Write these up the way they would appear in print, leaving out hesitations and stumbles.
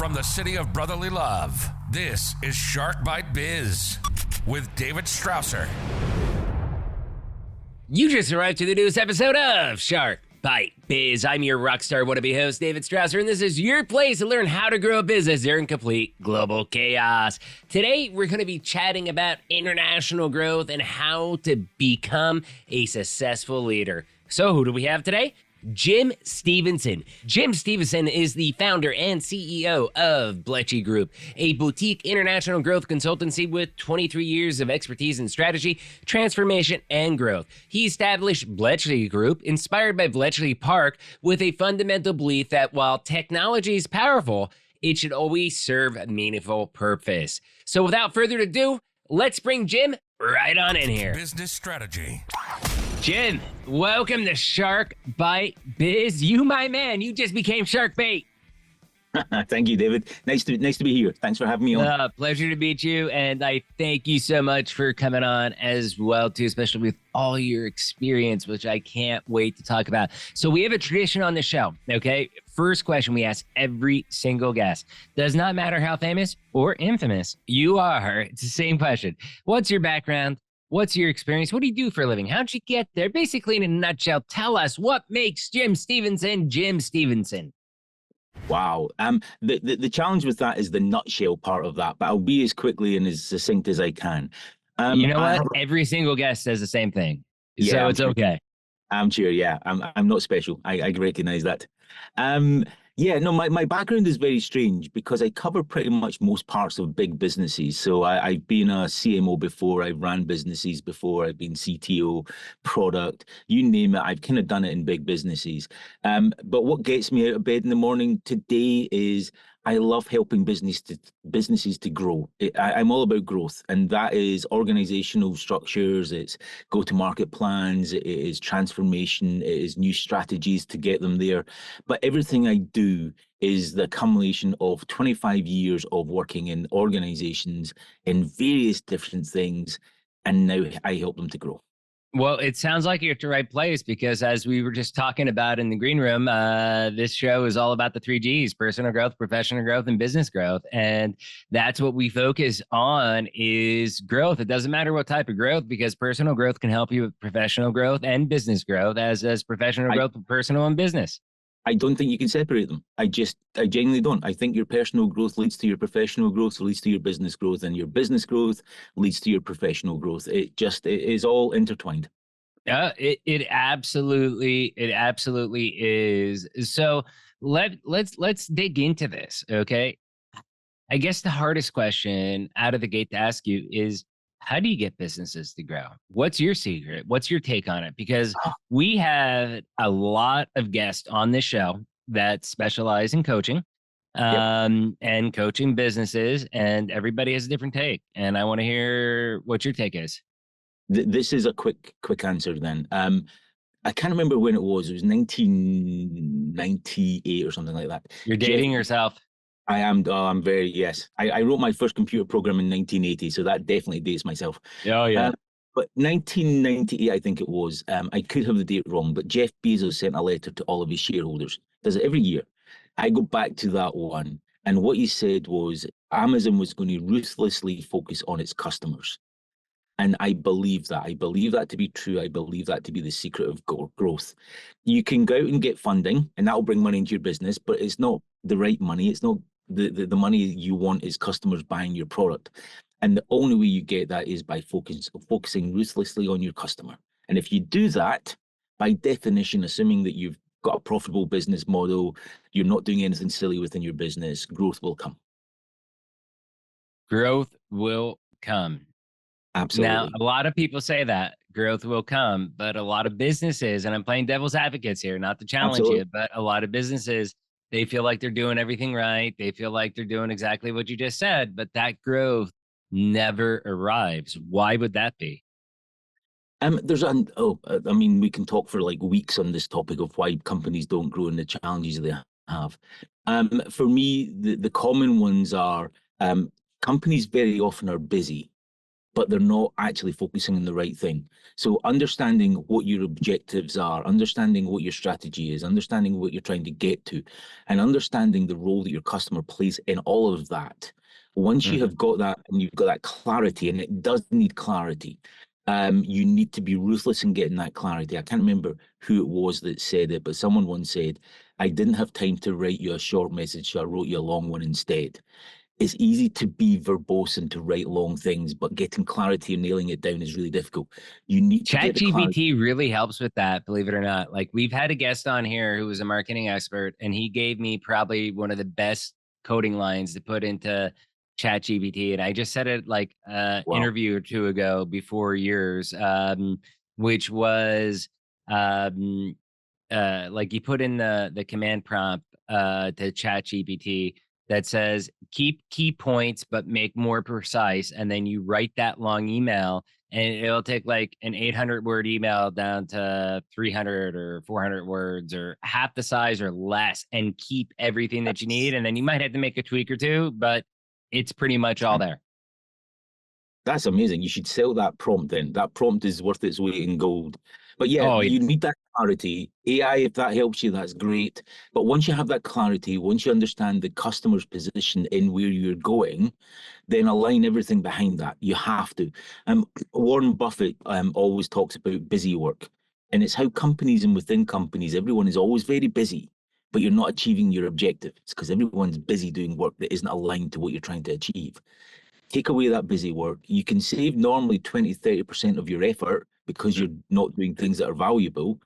From the city of brotherly love, this is Shark Bite Biz with David Strausser. You just arrived to the newest episode of Shark Bite Biz. I'm your rockstar wannabe host, David Strausser, and this is your place to learn how to grow a business during complete global chaos. Today, we're going to be chatting about international growth and how to become a successful leader. So who do we have today? Jim Stevenson. Jim Stevenson is the founder and CEO of Bletchley Group, a boutique international growth consultancy with 23 years of expertise in strategy, transformation, and growth. He established Bletchley Group, inspired by Bletchley Park, with a fundamental belief that while technology is powerful, it should always serve a meaningful purpose. So without further ado, let's bring Jim right on in here. Business strategy. Jim, welcome to Shark Bite Biz. You, my man, you just became Shark Bait. Thank you, David. Nice to be here. Thanks for having me on. Pleasure to meet you, and I thank you so much for coming on as well, too, especially with all your experience, which I can't wait to talk about. So we have a tradition on the show, okay? First question we ask every single guest. Does not matter how famous or infamous you are. It's the same question. What's your background? What's your experience? What do you do for a living? How'd you get there? Basically, in a nutshell, tell us what makes Jim Stevenson Jim Stevenson. Wow. The challenge with that is the nutshell part of that, but I'll be as quickly and as succinct as I can. You know what? Every single guest says the same thing, so it's okay. I'm sure. Yeah, I'm not special. I recognize that. My background is very strange because I cover pretty much most parts of big businesses. So I've been a CMO before, I've ran businesses before, I've been CTO, product, you name it, I've kind of done it in big businesses. But what gets me out of bed in the morning today is I love helping businesses to grow. I'm all about growth, and that is organizational structures, it's go-to-market plans, it is transformation, it is new strategies to get them there. But everything I do is the accumulation of 25 years of working in organizations in various different things, and now I help them to grow. Well, it sounds like you're at the right place because as we were just talking about in the green room, this show is all about the 3 Gs: personal growth, professional growth, and business growth. And that's what we focus on is growth. It doesn't matter what type of growth, because personal growth can help you with professional growth and business growth, as professional growth with personal and business. I don't think you can separate them. I genuinely don't. I think your personal growth leads to your professional growth, leads to your business growth, and your business growth leads to your professional growth. It is all intertwined. It absolutely is. So let's dig into this, okay? I guess the hardest question out of the gate to ask you is, how do you get businesses to grow? What's your secret? What's your take on it? Because we have a lot of guests on this show that specialize in coaching and coaching businesses, and everybody has a different take. And I want to hear what your take is. This is a quick answer then. I can't remember when it was. It was 1998 or something like that. You're dating yourself. I am. I'm very, yes. I wrote my first computer program in 1980, so that definitely dates myself. Oh, yeah. But 1998, I think it was. I could have the date wrong, but Jeff Bezos sent a letter to all of his shareholders. Does it every year. I go back to that one, and what he said was Amazon was going to ruthlessly focus on its customers. And I believe that. I believe that to be true. I believe that to be the secret of growth. You can go out and get funding, and that will bring money into your business, but it's not the right money. It's not the money you want is customers buying your product. And the only way you get that is by focusing ruthlessly on your customer. And if you do that, by definition, assuming that you've got a profitable business model, you're not doing anything silly within your business, growth will come. Growth will come. Absolutely. Now, a lot of people say that growth will come, but a lot of businesses, and I'm playing devil's advocates here, not to challenge you, but a lot of businesses, they feel like they're doing everything right. They feel like they're doing exactly what you just said, but that growth never arrives. Why would that be? I mean, we can talk for like weeks on this topic of why companies don't grow and the challenges they have. For me, the common ones are companies very often are busy. but they're not actually focusing on the right thing. So understanding what your objectives are, understanding what your strategy is, understanding what you're trying to get to, and understanding the role that your customer plays in all of that. Once you Mhm. have got that and you've got that clarity, and it does need clarity, you need to be ruthless in getting that clarity. I can't remember who it was that said it, but someone once said, I didn't have time to write you a short message, so I wrote you a long one instead. It's easy to be verbose and to write long things, but getting clarity and nailing it down is really difficult. You need to get the clarity. ChatGPT really helps with that, believe it or not. Like we've had a guest on here who was a marketing expert, and he gave me probably one of the best coding lines to put into ChatGPT. And I just said it like an Wow. interview or two ago before yours, which was like you put in the command prompt to ChatGPT that says keep key points but make more precise, and then you write that long email, and it'll take like an 800 word email down to 300 or 400 words or half the size or less, and keep everything that you need. And then you might have to make a tweak or two, but it's pretty much all there. That's amazing. You should sell that prompt then. That prompt is worth its weight in gold. But yeah, Oh, you need that clarity. AI, if that helps you, that's great. But once you have that clarity, once you understand the customer's position in where you're going, then align everything behind that. You have to. Warren Buffett always talks about busy work. And it's how companies and within companies, everyone is always very busy, but you're not achieving your objective. It's because everyone's busy doing work that isn't aligned to what you're trying to achieve. Take away that busy work. You can save normally 20-30% of your effort because you're not doing things that are valuable.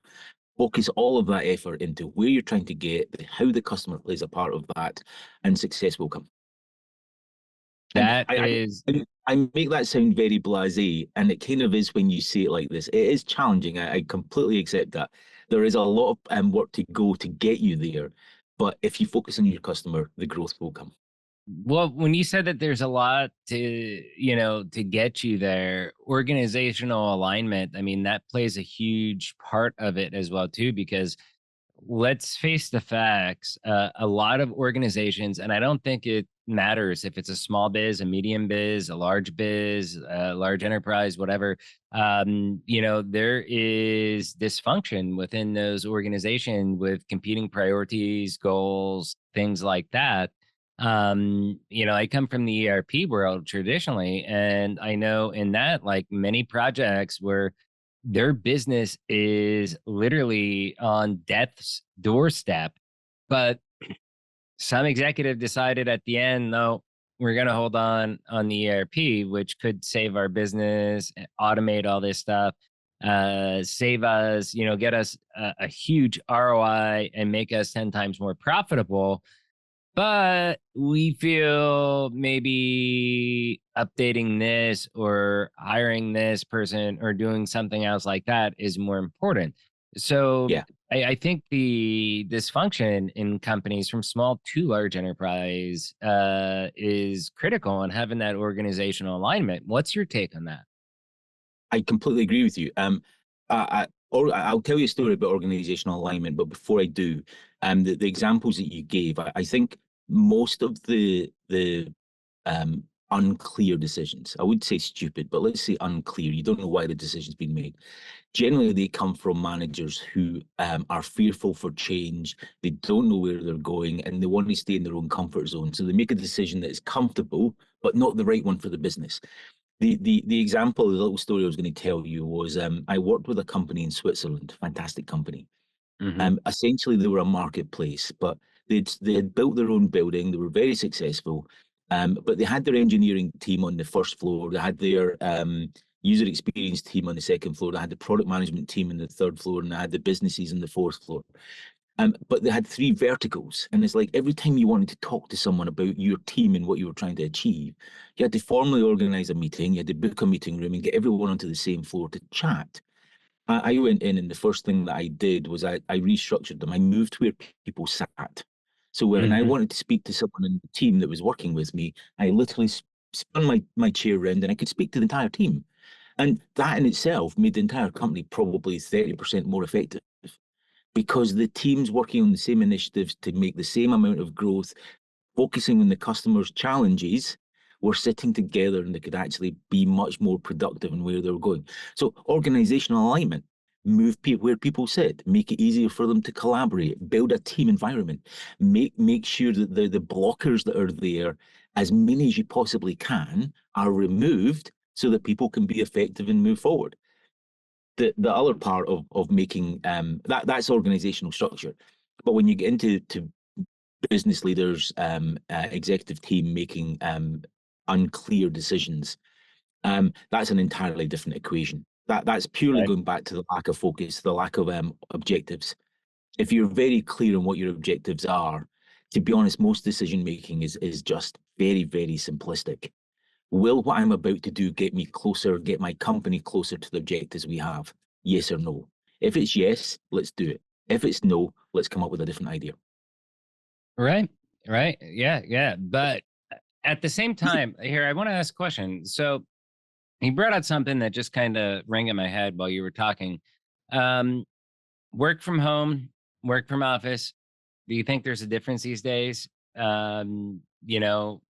Focus all of that effort into where you're trying to get, how the customer plays a part of that, and success will come. And that is I make that sound very blasé, and it kind of is when you say it like this. It is challenging. I completely accept that. There is a lot of work to go to get you there, but if you focus on your customer, the growth will come. well, when you said that there's a lot to, to get you there, organizational alignment, I mean, that plays a huge part of it as well, too, because let's face the facts. A lot of organizations, and I don't think it matters if it's a small biz, a medium biz, a large biz, a large enterprise, whatever. There is dysfunction within those organizations with competing priorities, goals, things like that. I come from the ERP world traditionally, and I know in that, like many projects where their business is literally on death's doorstep. But some executive decided at the end, no, we're going to hold on the ERP, which could save our business, automate all this stuff, save us, get us a huge ROI and make us 10 times more profitable. But we feel maybe updating this or hiring this person or doing something else like that is more important. So Yeah. I think the dysfunction in companies from small to large enterprise is critical in having that organizational alignment. What's your take on that? I completely agree with you. I'll tell you a story about organizational alignment, but before I do, the examples that you gave, I think most of the unclear decisions, I would say stupid, but let's say unclear. You don't know why the decision's been made. Generally, they come from managers who are fearful for change. They don't know where they're going, and they want to stay in their own comfort zone. So they make a decision that is comfortable, but not the right one for the business. The example, the little story I was going to tell you was I worked with a company in Switzerland, fantastic company. Hmm. Essentially, they were a marketplace, but they had built their own building. They were very successful, but they had their engineering team on the first floor. They had their user experience team on the second floor. They had the product management team on the third floor, and they had the businesses on the fourth floor. But they had three verticals, and it's like every time you wanted to talk to someone about your team and what you were trying to achieve, you had to formally organize a meeting, you had to book a meeting room and get everyone onto the same floor to chat. I went in, and the first thing that I did was I restructured them. I moved where people sat. So when I Hmm. wanted to speak to someone in the team that was working with me, I literally spun my chair around and I could speak to the entire team. And that in itself made the entire company probably 30% more effective because the team's working on the same initiatives to make the same amount of growth, focusing on the customer's challenges, were sitting together and they could actually be much more productive in where they were going. So organizational alignment, move people where people sit, make it easier for them to collaborate, build a team environment, make sure that the blockers that are there, as many as you possibly can, are removed so that people can be effective and move forward. The other part of making that's organizational structure. But when you get into business leaders, executive team making unclear decisions, that's an entirely different equation. That's purely going back to the lack of focus, the lack of objectives. If you're very clear on what your objectives are, to be honest, most decision making is just very, very simplistic. Will what I'm about to do get me closer, get my company closer to the objectives we have? Yes or no? If it's yes, let's do it. If it's no, let's come up with a different idea. Right. Yeah. But at the same time, here, I want to ask a question. So he brought out something that just kind of rang in my head while you were talking. Work from home, work from office. Do you think there's a difference these days?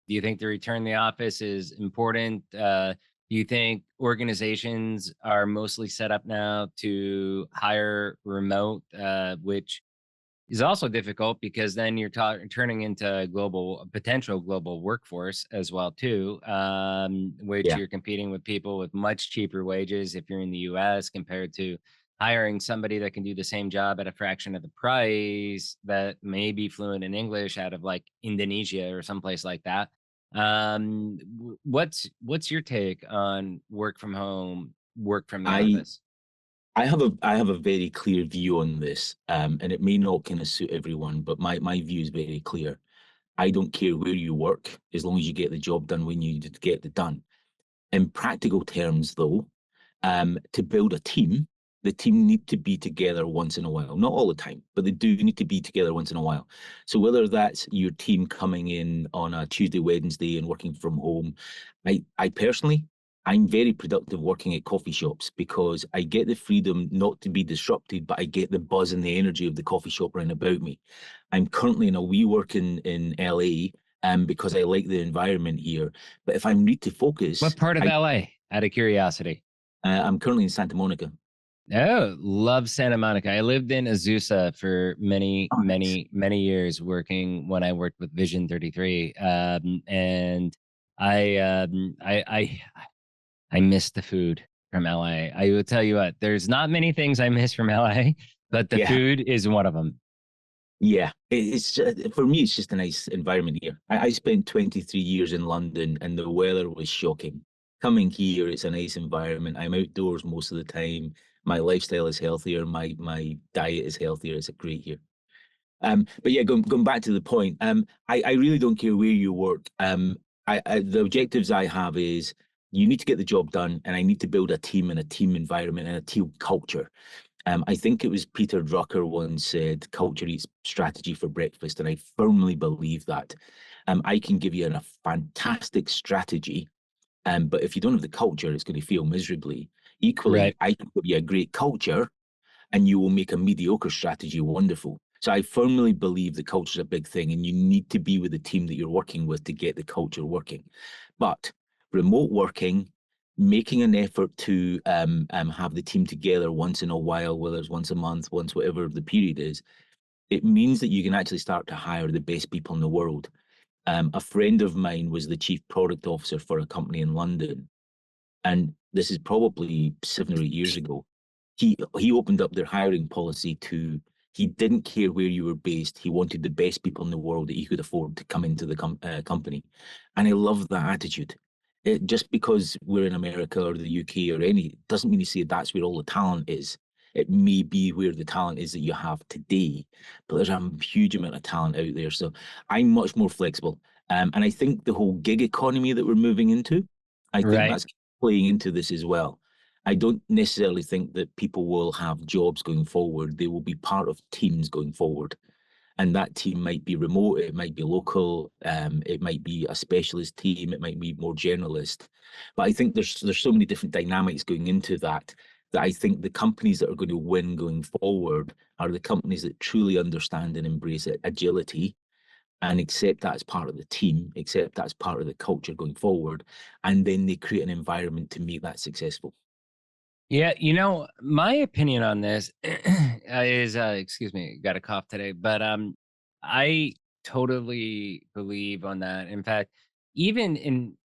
Do you think the return to the office is important? Do you think organizations are mostly set up now to hire remote, which is also difficult because then you're turning into a potential global workforce as well too, which you're competing with people with much cheaper wages if you're in the U.S. compared to hiring somebody that can do the same job at a fraction of the price that may be fluent in English out of like Indonesia or someplace like that. What's your take on work from home, work from the office? I have a very clear view on this, and it may not kind of suit everyone, but my view is very clear. I don't care where you work as long as you get the job done when you get it done. In practical terms, though, to build a team, the team need to be together once in a while. Not all the time, but they do need to be together once in a while. So whether that's your team coming in on a Tuesday, Wednesday and working from home, I personally, I'm very productive working at coffee shops because I get the freedom not to be disrupted, but I get the buzz and the energy of the coffee shop around about me. I'm currently in a WeWork in LA because I like the environment here. But if I need to focus... What part of LA, out of curiosity? I'm currently in Santa Monica. Oh, love Santa Monica. I lived in Azusa for many years when I worked with Vision 33. And I miss the food from LA. I will tell you what, there's not many things I miss from LA, but the food is one of them. Yeah, it's just, for me, it's just a nice environment here. I spent 23 years in London and the weather was shocking. Coming here, it's a nice environment. I'm outdoors most of the time. My lifestyle is healthier. My diet is healthier. It's great here. But yeah, going back to the point, I really don't care where you work. The objectives I have is you need to get the job done, and I need to build a team and a team environment and a team culture. I think it was Peter Drucker once said, "Culture eats strategy for breakfast," and I firmly believe that. I can give you a fantastic strategy, but if you don't have the culture, it's going to fail miserably. Equally, Right. I can give you a great culture, and you will make a mediocre strategy wonderful. So I firmly believe the culture is a big thing, and you need to be with the team that you're working with to get the culture working. But remote working, making an effort to have the team together once in a while, whether it's once a month, once whatever the period is, it means that you can actually start to hire the best people in the world. A friend of mine was the chief product officer for a company in London, and this is probably 7 or 8 years ago. He opened up their hiring policy to, he didn't care where you were based. He wanted the best people in the world that he could afford to come into the company. And I love that attitude. Just because we're in America or the UK or any, doesn't mean you say that's where all the talent is. It may be where the talent is that you have today, but there's a huge amount of talent out there. So I'm much more flexible. And I think the whole gig economy that we're moving into, I think that's playing into this as well. I don't necessarily think that people will have jobs going forward. They will be part of teams going forward. And that team might be remote, it might be local, it might be a specialist team, it might be more generalist. But I think there's so many different dynamics going into that I think the companies that are going to win going forward are the companies that truly understand and embrace agility, and accept that as part of the team, accept that as part of the culture going forward, and then they create an environment to make that successful. Yeah, my opinion on this is excuse me, got a cough today, but I totally believe on that. In fact, even in,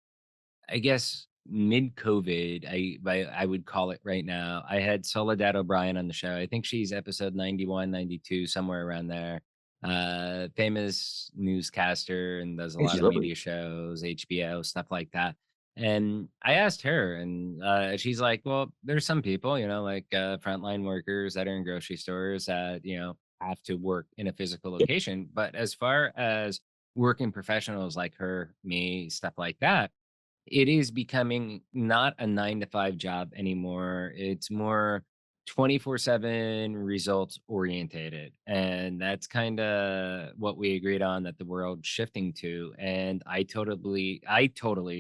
I guess, mid-COVID, I would call it right now. I had Soledad O'Brien on the show. I think she's episode 91, 92, somewhere around there. Famous newscaster and does a Yeah, lot she's of lovely. media shows, HBO, stuff like that. And I asked her, and she's like, "Well, there's some people, like frontline workers that are in grocery stores that have to work in a physical Yeah, location. But as far as working professionals like her, me, stuff like that, it is becoming not a 9 to 5 job anymore. It's more 24/7 results orientated. And that's kind of what we agreed on that the world's shifting to. And I totally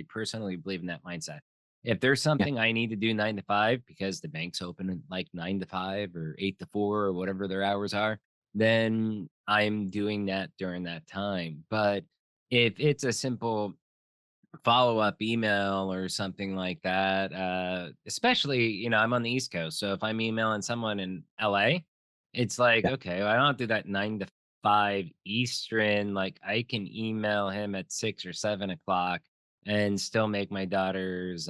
personally believe in that mindset. If there's yeah, something I need to do 9 to 5 because the bank's open at like 9 to 5 or 8 to 4 or whatever their hours are, then I'm doing that during that time. But if it's a simple follow-up email or something like that, especially, I'm on the East Coast, so if I'm emailing someone in LA, it's like, yeah, okay, well, I don't do that 9 to 5 Eastern. Like, I can email him at 6 or 7 o'clock and still make my daughter's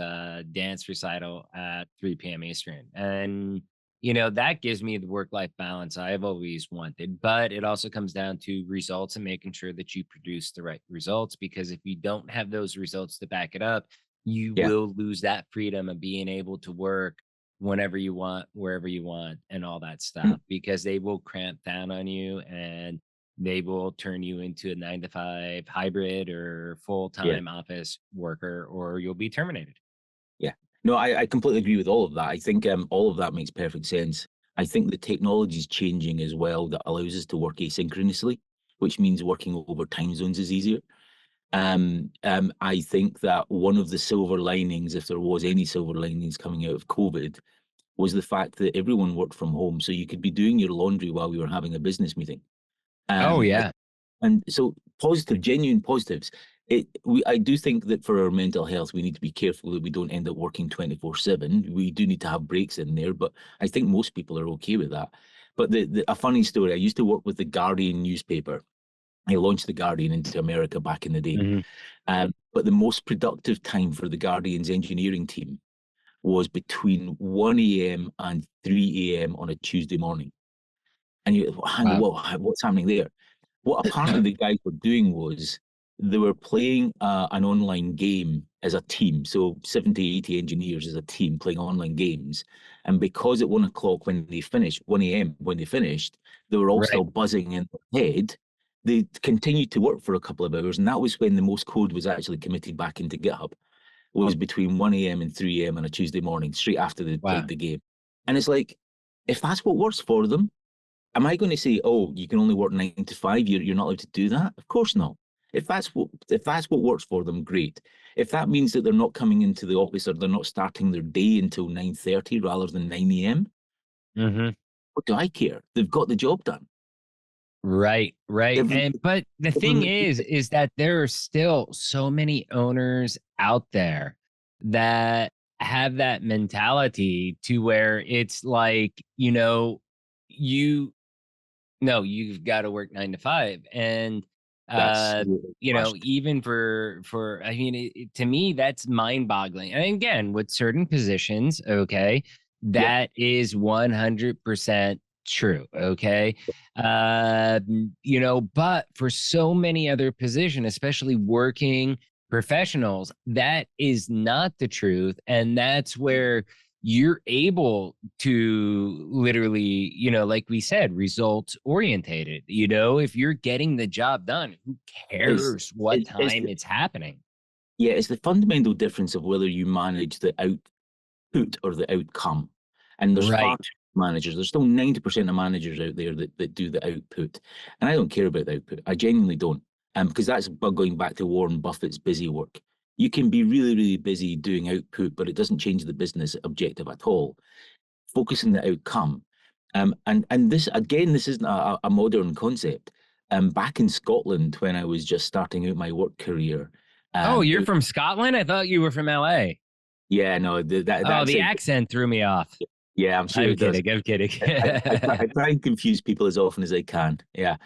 dance recital at 3 p.m. Eastern. And that gives me the work-life balance I've always wanted. But it also comes down to results and making sure that you produce the right results. Because if you don't have those results to back it up, you yeah. will lose that freedom of being able to work whenever you want, wherever you want, and all that Mm, stuff. Because they will cramp down on you, and they will turn you into a 9 to 5 hybrid or yeah. full-time office worker, or you'll be terminated. Yeah. No, I completely agree with all of that. I think all of that makes perfect sense. I think the technology is changing as well that allows us to work asynchronously, which means working over time zones is easier. I think that one of the silver linings, if there was any silver linings coming out of COVID, was the fact that everyone worked from home. So you could be doing your laundry while we were having a business meeting. Oh, Um, yeah. and so positive, genuine positives. I do think that for our mental health, we need to be careful that we don't end up working 24/7. We do need to have breaks in there, but I think most people are okay with that. But a funny story, I used to work with the Guardian newspaper. I launched the Guardian into America back in the day. Mhm. But the most productive time for the Guardian's engineering team was between 1 a.m. and 3 a.m. on a Tuesday morning. And you hang on, Wow. what's happening there? What apparently the guys were doing was they were playing an online game as a team. So 70, 80 engineers as a team playing online games. And because at 1 o'clock when they finished, 1 a.m. when they finished, they were all Right. still buzzing in their head. They continued to work for a couple of hours. And that was when the most code was actually committed back into GitHub, was between 1 a.m. and 3 a.m. on a Tuesday morning, straight after they'd Wow. played the game. And it's like, if that's what works for them, am I going to say, oh, you can only work 9 to 5? You're not allowed to do that? Of course not. If that's what works for them, great. If that means that they're not coming into the office or they're not starting their day until 9:30 rather than 9 a.m., Mhm. what do I care? They've got the job done. Right, right. Every, And but the thing everyone, is that there are still so many owners out there that have that mentality to where it's like, you no, you've got to work 9 to 5. And that's really fast. even for I mean, to me, that's mind-boggling. And again, with certain positions, okay, Yeah, that is 100% true. Okay. But for so many other positions, especially working professionals, that is not the truth. And that's where you're able to literally, like we said, results orientated. If you're getting the job done, who it's cares what it, it's time it's happening? yeah, it's the fundamental difference of whether you manage the output or the outcome. And there's far Right. too many managers. There's still 90% of managers out there that do the output. And I don't care about the output. I genuinely don't. Because that's going back to Warren Buffett's busy work. You can be really, really busy doing output, but it doesn't change the business objective at all. Focus on the outcome. And this again, this isn't a modern concept. back in Scotland when I was just starting out my work career. Oh, you're It, from Scotland? I thought you were from LA. yeah, no, that Oh, the accent. accent threw me off. Yeah, I'm sure I'm it does. kidding. I'm kidding. I try and confuse people as often as I can. Yeah.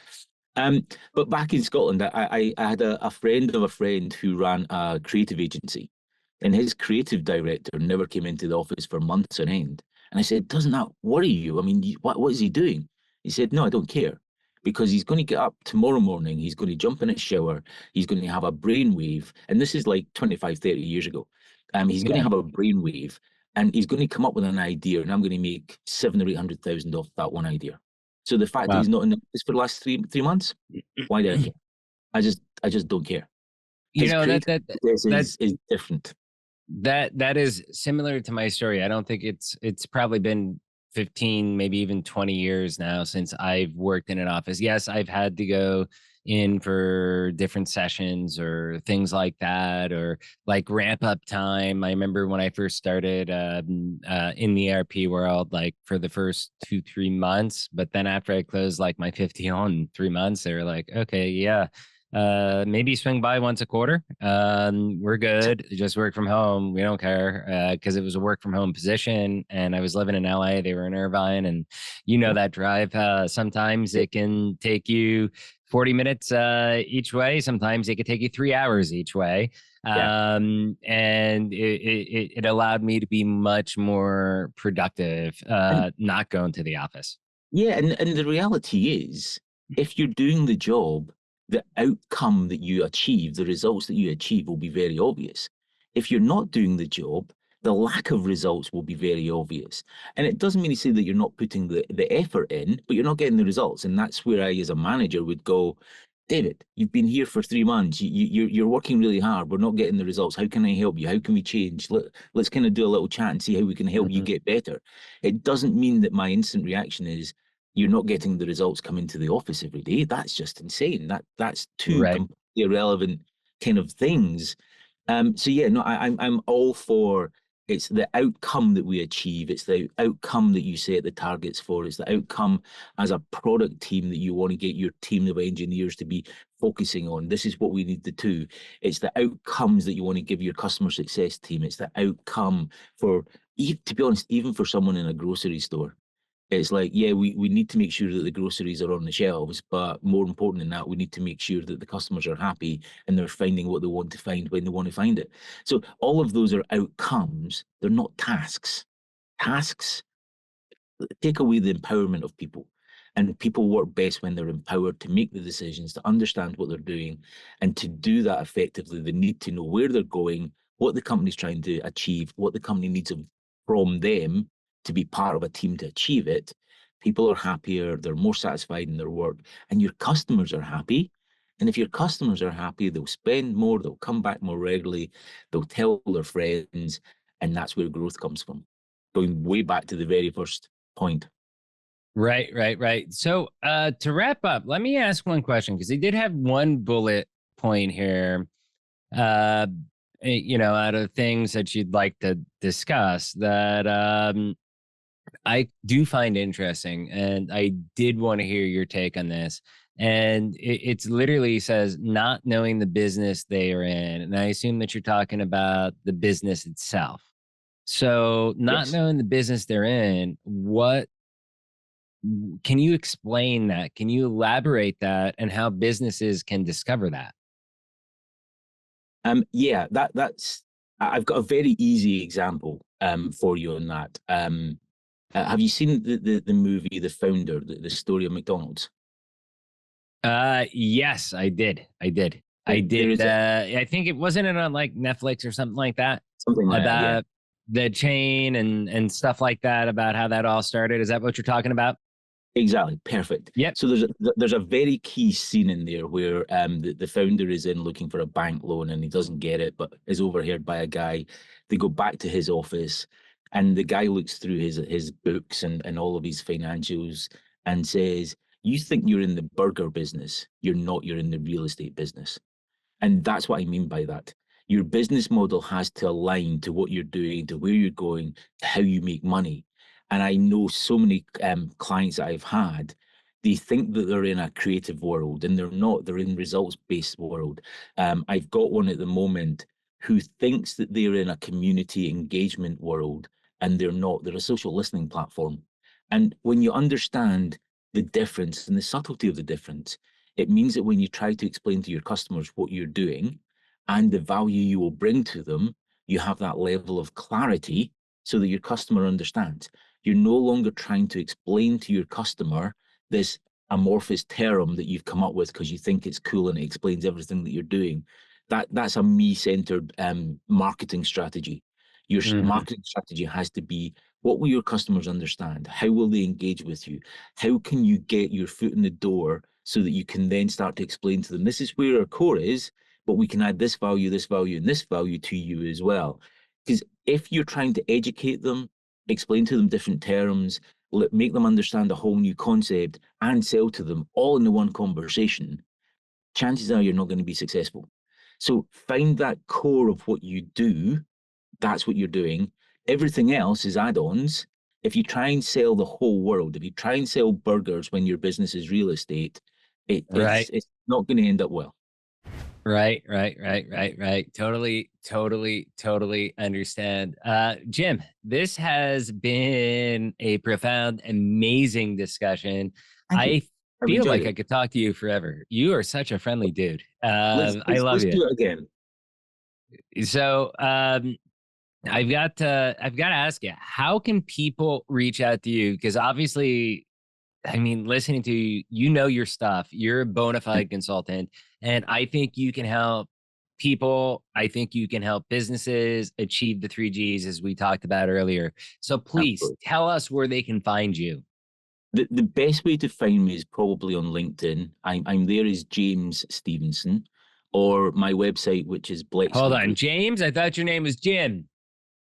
Um, but back in Scotland, I had a friend of a friend who ran a creative agency, and his creative director never came into the office for months on end. And I said, "Doesn't that worry you? I mean, what is he doing?" He said, "No, I don't care, because he's going to get up tomorrow morning, he's going to jump in a shower, he's going to have a brainwave, and this is like 25, 30 years ago. He's going to Yeah. have a brainwave, and he's going to come up with an idea, and I'm going to make 700,000 or 800,000 off that one idea. So the fact that Wow. he's not in the office for the last three months, why do I care? I just don't care. You His know that creative that process that is different. that is similar to my story. I don't think it's probably been 15, maybe even 20 years now since I've worked in an office. Yes, I've had to go in for different sessions or things like that, or like ramp up time. I remember when I first started in the ERP world, like for the first 2, 3 months, but then after I closed like my 50 on 3 months, they were like, okay, yeah, maybe swing by once a quarter. We're good. Just work from home. We don't care. Because it was a work from home position and I was living in LA. They were in Irvine, and you know Yeah. that drive. Sometimes it can take you 40 minutes each way. Sometimes it could take you 3 hours each way. Yeah. And it allowed me to be much more productive, And not going to the office. yeah, and the reality is, if you're doing the job, the outcome that you achieve, the results that you achieve will be very obvious. If you're not doing the job, the lack of results will be very obvious. And it doesn't mean to say that you're not putting the effort in, but you're not getting the results. And that's where I, as a manager, would go, David, you've been here for 3 months. You're working really hard. We're not getting the results. How can I help you? How can we change? Let's kind of do a little chat and see how we can help you Mhm. get better. It doesn't mean that my instant reaction is, you're not getting the results come into the office every day. That's just insane. That's two Right. completely irrelevant kind of things. So yeah, no, I'm all for, it's the outcome that we achieve. It's the outcome that you set the targets for. It's the outcome as a product team that you want to get your team of engineers to be focusing on. This is what we need to do. It's the outcomes that you want to give your customer success team. It's the outcome for, to be honest, even for someone in a grocery store. It's like, yeah, we need to make sure that the groceries are on the shelves, but more important than that, we need to make sure that the customers are happy and they're finding what they want to find when they want to find it. So all of those are outcomes. They're not tasks. Tasks take away the empowerment of people. And people work best when they're empowered to make the decisions, to understand what they're doing. And to do that effectively, they need to know where they're going, what the company's trying to achieve, what the company needs from them to be part of a team to achieve it. People are happier, they're more satisfied in their work, and your customers are happy. And if your customers are happy, they'll spend more, they'll come back more regularly, they'll tell their friends, and that's where growth comes from. Going way back to the very first point. Right, right, right. So, to wrap up, let me ask one question because he did have one bullet point here. Uh, out of things that you'd like to discuss that I do find interesting, and I did want to hear your take on this. And it's literally says not knowing the business they are in, and I assume that you're talking about the business itself. So, not Yes. knowing the business they're in, what can you explain that? Can you elaborate that and how businesses can discover that? Yeah, that's. I've got a very easy example for you on that. Have you seen the movie The Founder, the story of McDonald's? Yes, I did. I did. I There did. is I think it wasn't it on like Netflix or something like that something like that. Yeah, about the chain and stuff like that about how that all started. Is that what you're talking about? exactly. Perfect. Yep. So there's a very key scene in there where the founder is in looking for a bank loan and he doesn't get it, but is overheard by a guy. They go back to his office, and the guy looks through his books and all of his financials and says, "You think you're in the burger business? You're not. You're in the real estate business." And that's what I mean by that. Your business model has to align to what you're doing, to where you're going, to how you make money. And I know so many clients that I've had, They think that they're in a creative world, and they're not. They're in results-based world. I've got one at the moment who thinks that they're in a community engagement world, and they're not. They're a social listening platform. And when you understand the difference and the subtlety of the difference, it means that when you try to explain to your customers what you're doing and the value you will bring to them, you have that level of clarity so that your customer understands. You're no longer trying to explain to your customer this amorphous term that you've come up with because you think it's cool and it explains everything that you're doing. That's a me-centered marketing strategy. Your marketing strategy has to be, what will your customers understand? How will they engage with you? How can you get your foot in the door so that you can then start to explain to them, this is where our core is, but we can add this value, and this value to you as well. Because if you're trying to educate them, explain to them different terms, make them understand a whole new concept, and sell to them all in the one conversation, chances are you're not going to be successful. So find that core of what you do. That's what you're doing. Everything else is add-ons. If you try and sell the whole world, if you try and sell burgers when your business is real estate, it's not going to end up well. Right. Totally understand. Jim, this has been a profound, amazing discussion. I feel like I could talk to you forever. You are such a friendly dude. I love you. Let's do it again. So, I've got to ask you, how can people reach out to you? Because obviously, I mean, listening to you, you know your stuff. You're a bona fide consultant, and I think you can help people. I think you can help businesses achieve the 3 Gs as we talked about earlier. So please tell us where they can find you. The best way to find me is probably on LinkedIn. I'm there as James Stevenson, or my website, which is Bletchley. Hold on, James? I thought your name was Jim.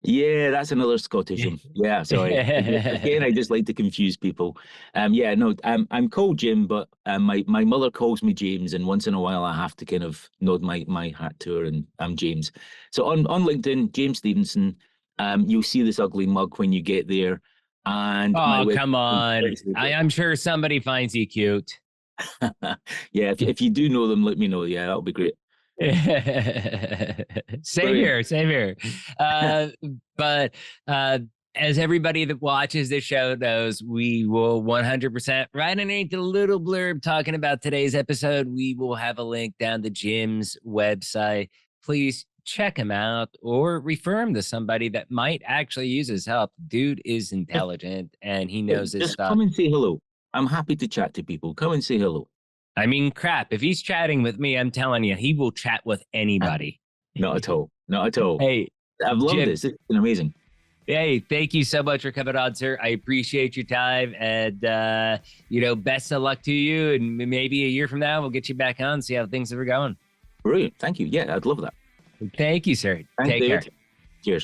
Yeah, that's another Scottish one. Yeah, sorry. Again, I just like to confuse people. I'm called Jim, but my mother calls me James, and once in a while I have to kind of nod my hat to her, and I'm James. So on LinkedIn, James Stevenson, you'll see this ugly mug when you get there. And come on. I'm sure somebody finds you cute. Yeah, if you do know them, let me know. Yeah, that'll be great. Same here. But as everybody that watches this show knows, we will 100% right underneath the little blurb talking about today's episode, we will have a link down to Jim's website. Please check him out or refer him to somebody that might actually use his help. Dude is intelligent and he knows his stuff. Come and say hello. I'm happy to chat to people. Come and say hello. I mean, crap, if he's chatting with me, I'm telling you, he will chat with anybody. Not at all. Not at all. Hey, I've loved this. It's been amazing. Hey, thank you so much for coming on, sir. I appreciate your time. And, best of luck to you. And maybe a year from now, we'll get you back on, see how things are going. Brilliant. Thank you. Yeah, I'd love that. Thank you, sir. Thanks, Take David. care.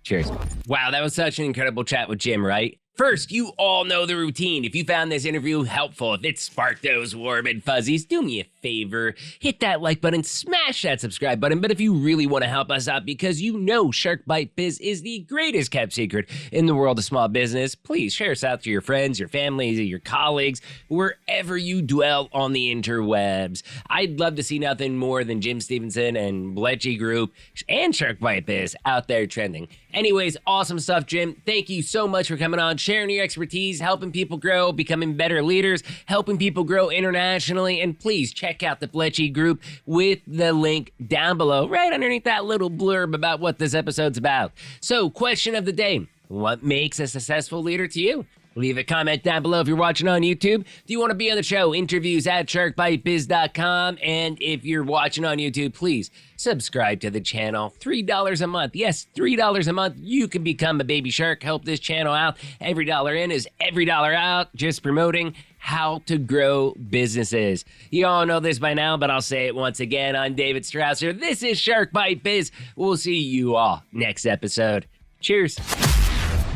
Cheers. Wow, that was such an incredible chat with Jim, right? First, you all know the routine. If you found this interview helpful, if it sparked those warm and fuzzies, do me a favor, hit that like button, smash that subscribe button. But if you really want to help us out because you know Shark Bite Biz is the greatest kept secret in the world of small business, please share us out to your friends, your families, your colleagues, wherever you dwell on the interwebs. I'd love to see nothing more than Jim Stevenson and Bletchley Group and Shark Bite Biz out there trending. Anyways, awesome stuff, Jim. Thank you so much for coming on, sharing your expertise, helping people grow, becoming better leaders, helping people grow internationally. And please check out the Bletchley Group with the link down below, right underneath that little blurb about what this episode's about. So, question of the day, what makes a successful leader to you? Leave a comment down below if you're watching on YouTube. Do you want to be on the show? Interviews at sharkbitebiz.com. And if you're watching on YouTube, please subscribe to the channel. $3 a month. Yes, $3 a month. You can become a baby shark. Help this channel out. Every dollar in is every dollar out. Just promoting how to grow businesses. You all know this by now, but I'll say it once again. I'm David Strausser. This is Shark Bite Biz. We'll see you all next episode. Cheers.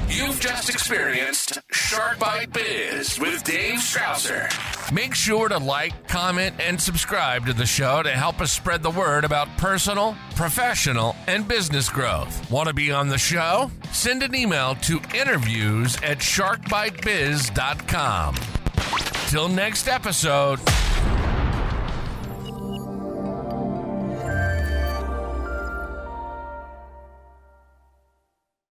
You've just experienced Shark Bite Biz with Dave Strausser. Make sure to like, comment, and subscribe to the show to help us spread the word about personal, professional, and business growth. Want to be on the show? Send an email to interviews@sharkbitebiz.com. Until next episode.